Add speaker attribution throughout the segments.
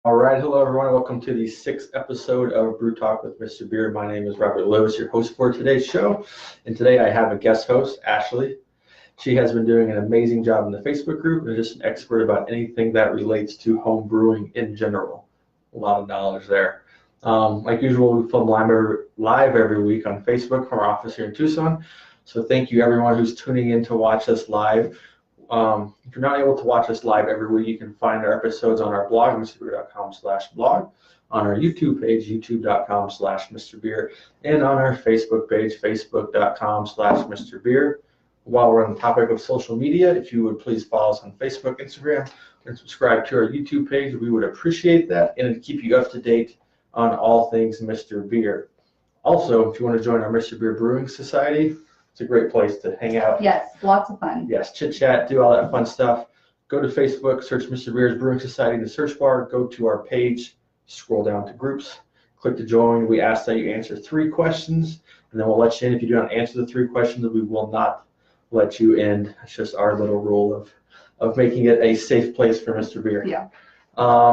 Speaker 1: All right, hello everyone. Welcome to the 6th episode of Brew Talk with Mr. Beer. My name is Robert Lewis, your host for today's show. And today I have a guest host, Ashley. She has been doing an amazing job in the Facebook group and is just an expert about anything that relates to home brewing in general. A lot of knowledge there. Like usual, we film live every week on Facebook from our office here in Tucson. So thank you everyone who's tuning in to watch us live. If you're not able to watch us live every week, you can find our episodes on our blog, mrbeer.com/blog, on our YouTube page, youtube.com/mrbeer, and on our Facebook page, facebook.com/mrbeer. While we're on the topic of social media, if you would please follow us on Facebook, Instagram, and subscribe to our YouTube page, we would appreciate that, and it'd keep you up to date on all things Mr. Beer. Also, if you want to join our Mr. Beer Brewing Society, it's a great place to hang out.
Speaker 2: Yes, lots of fun.
Speaker 1: Yes, chit chat, do all that fun stuff. Go to Facebook, search Mr. Beer's Brewing Society in the search bar, go to our page, scroll down to groups, click to join. We ask that you answer 3 questions, and then we'll let you in. If you do not answer the 3 questions, we will not let you in. It's just our little rule of making it a safe place for Mr. Beer.
Speaker 2: Yeah.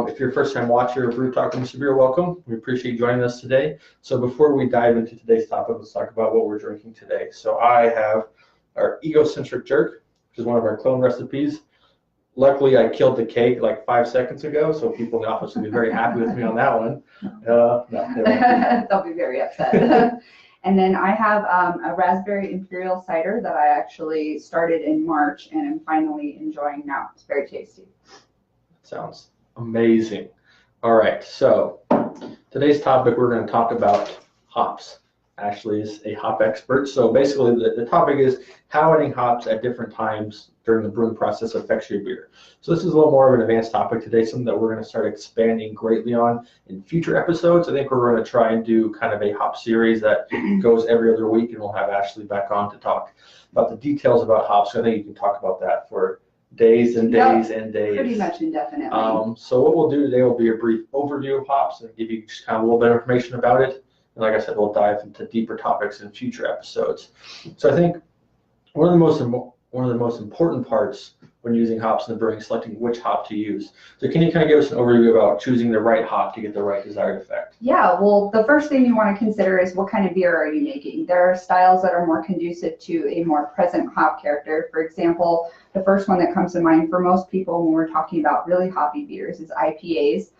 Speaker 1: If you're a first-time watcher of Brew Talk with Mr. Beer, welcome. We appreciate you joining us today. So before we dive into today's topic, let's talk about what we're drinking today. So I have our Egocentric Jerk, which is one of our clone recipes. Luckily, I killed the cake like 5 seconds ago, so people in the office will be very happy with me on that one. No,
Speaker 2: They'll be very upset. And then I have a Raspberry Imperial Cider that I actually started in March and am finally enjoying now. It's very tasty.
Speaker 1: Sounds amazing. All right, so today's topic, we're going to talk about hops. Ashley is a hop expert. So basically the topic is how adding hops at different times during the brewing process affects your beer. So this is a little more of an advanced topic today, something that we're going to start expanding greatly on in future episodes. I think we're going to try and do kind of a hop series that goes every other week, and we'll have Ashley back on to talk about the details about hops. So I think you can talk about that for days and days and days.
Speaker 2: Pretty much indefinitely.
Speaker 1: So what we'll do today will be a brief overview of hops and give you just kind of a little bit of information about it. And like I said, we'll dive into deeper topics in future episodes. So I think one of the most important parts when using hops in the brewing is selecting which hop to use. So can you kind of give us an overview about choosing the right hop to get the right desired effect?
Speaker 2: Yeah, well, the first thing you want to consider is what kind of beer are you making. There are styles that are more conducive to a more present hop character. For example, the first one that comes to mind for most people when we're talking about really hoppy beers is IPAs.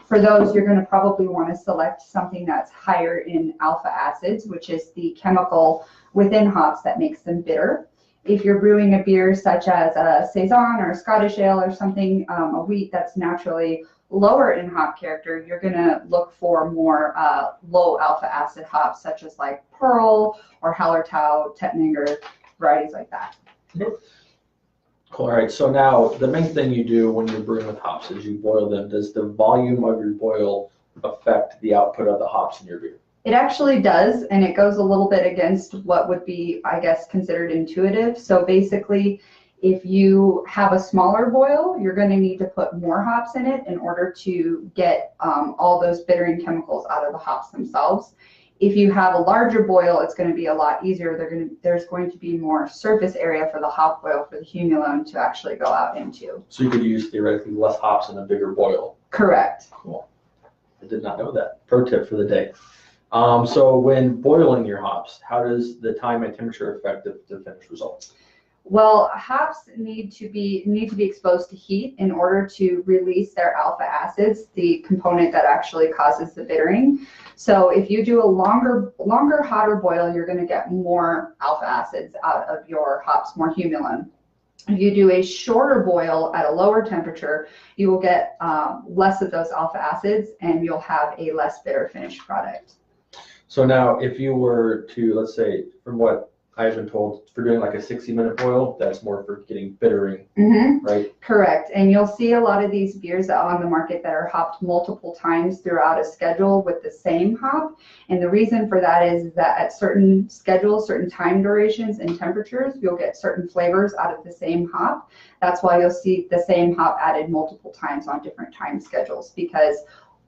Speaker 2: For those, you're going to probably want to select something that's higher in alpha acids, which is the chemical within hops that makes them bitter. If you're brewing a beer such as a Saison or a Scottish Ale or something, a wheat that's naturally lower in hop character, you're going to look for more low alpha acid hops such as like Pearl or Hallertau, Tettnanger, varieties like that.
Speaker 1: Cool. All right, so now the main thing you do when you're brewing with hops is you boil them. Does the volume of your boil affect the output of the hops in your beer?
Speaker 2: It actually does, and it goes a little bit against what would be, I guess, considered intuitive. So basically, if you have a smaller boil, you're going to need to put more hops in it in order to get all those bittering chemicals out of the hops themselves. If you have a larger boil, it's going to be a lot easier. There's going to be more surface area for the hop boil for the humulone to actually go out into.
Speaker 1: So you could use theoretically less hops in a bigger boil.
Speaker 2: Correct.
Speaker 1: Cool. I did not know that. Pro tip for the day. So when boiling your hops, how does the time and temperature affect the finished result?
Speaker 2: Well, hops need to be exposed to heat in order to release their alpha acids, the component that actually causes the bittering. So if you do a longer, hotter boil, you're going to get more alpha acids out of your hops, more humulone. If you do a shorter boil at a lower temperature, you will get less of those alpha acids, and you'll have a less bitter finished product.
Speaker 1: So now if you were to, let's say, from what I've been told, for doing like a 60-minute boil, that's more for getting bittering, right?
Speaker 2: Correct. And you'll see a lot of these beers on the market that are hopped multiple times throughout a schedule with the same hop. And the reason for that is that at certain schedules, certain time durations and temperatures, you'll get certain flavors out of the same hop. That's why you'll see the same hop added multiple times on different time schedules, because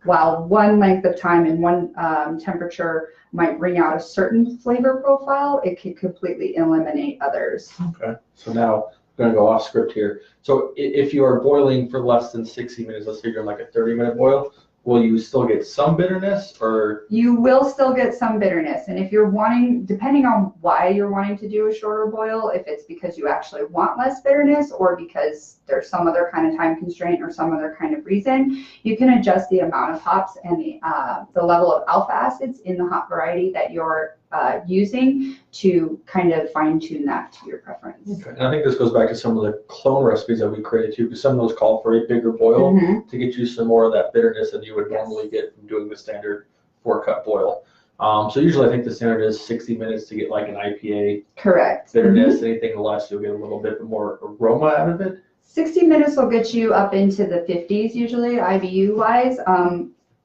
Speaker 2: while one length of time and one temperature might bring out a certain flavor profile, it can completely eliminate others.
Speaker 1: Okay. So now going to go off script here. So if you are boiling for less than 60 minutes, let's say you're in like a 30-minute boil, will you still get some bitterness, or?
Speaker 2: You will still get some bitterness. And if you're wanting, depending on why you're wanting to do a shorter boil, if it's because you actually want less bitterness or because there's some other kind of time constraint or some other kind of reason, you can adjust the amount of hops and the level of alpha acids in the hop variety that you're using to kind of fine tune that to your preference.
Speaker 1: Okay. And I think this goes back to some of the clone recipes that we created too, because some of those call for a bigger boil to get you some more of that bitterness than you would normally get from doing the standard 4-cup boil. So usually I think the standard is 60 minutes to get like an IPA
Speaker 2: Correct.
Speaker 1: bitterness. Anything less, you'll get a little bit more aroma out of it.
Speaker 2: 60 minutes will get you up into the 50s usually, IBU wise.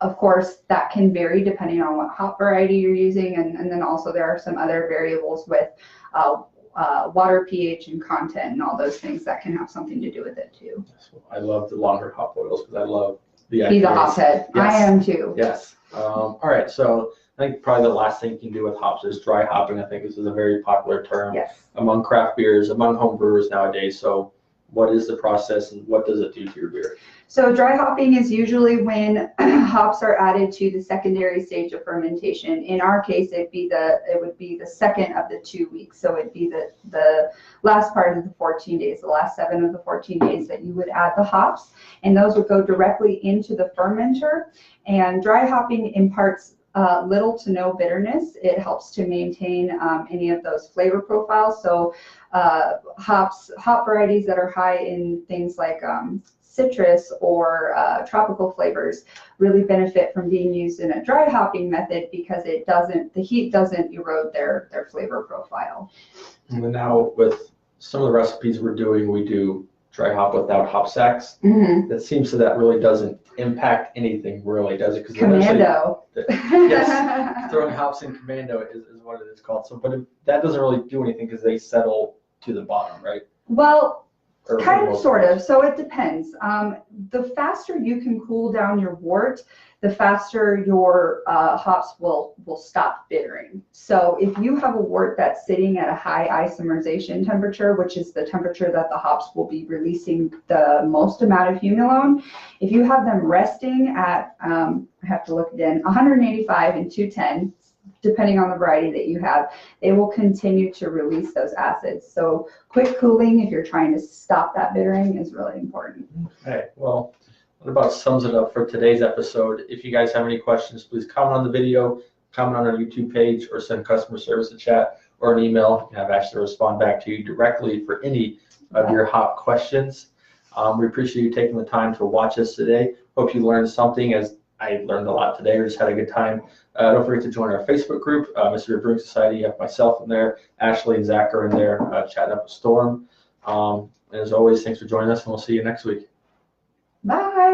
Speaker 2: Of course, that can vary depending on what hop variety you're using, and then also there are some other variables with water pH and content and all those things that can have something to do with it too.
Speaker 1: I love the longer hop boils because I love the IPAs.
Speaker 2: He's a hophead.
Speaker 1: Yes.
Speaker 2: I am too.
Speaker 1: Yes. All right. So I think probably the last thing you can do with hops is dry hopping. I think this is a very popular term among craft beers, among home brewers nowadays. So what is the process and what does it do to your beer?
Speaker 2: So dry hopping is usually when hops are added to the secondary stage of fermentation. In our case, it would be the second of the 2 weeks. So it'd be the last part of the 14 days, the last 7 of the 14 days that you would add the hops, and those would go directly into the fermenter. And dry hopping imparts little to no bitterness. It helps to maintain any of those flavor profiles. So hop varieties that are high in things like citrus or tropical flavors really benefit from being used in a dry hopping method because the heat doesn't erode their flavor profile.
Speaker 1: And now with some of the recipes we're doing, we do dry hop without hop sacks. That seems that really doesn't impact anything, really, does it?
Speaker 2: Commando.
Speaker 1: Yes, throwing hops in commando is what it is called. So, but that doesn't really do anything because they settle to the bottom, right?
Speaker 2: Well, kind of, sort of. So it depends. The faster you can cool down your wort, the faster your hops will stop bittering. So if you have a wort that's sitting at a high isomerization temperature, which is the temperature that the hops will be releasing the most amount of humulone, if you have them resting at, I have to look again, 185 and 210, depending on the variety that you have, they will continue to release those acids. So quick cooling, if you're trying to stop that bittering, is really important.
Speaker 1: Okay, well, that about sums it up for today's episode. If you guys have any questions, please comment on the video, comment on our YouTube page, or send customer service a chat or an email, and have Ashley respond back to you directly for any of your hop questions. We appreciate you taking the time to watch us today. Hope you learned something, as I learned a lot today, or just had a good time. Don't forget to join our Facebook group, Mr.Beer Brewing Society. You have myself in there, Ashley and Zach are in there chatting up a storm. And as always, thanks for joining us, and we'll see you next week.
Speaker 2: Bye.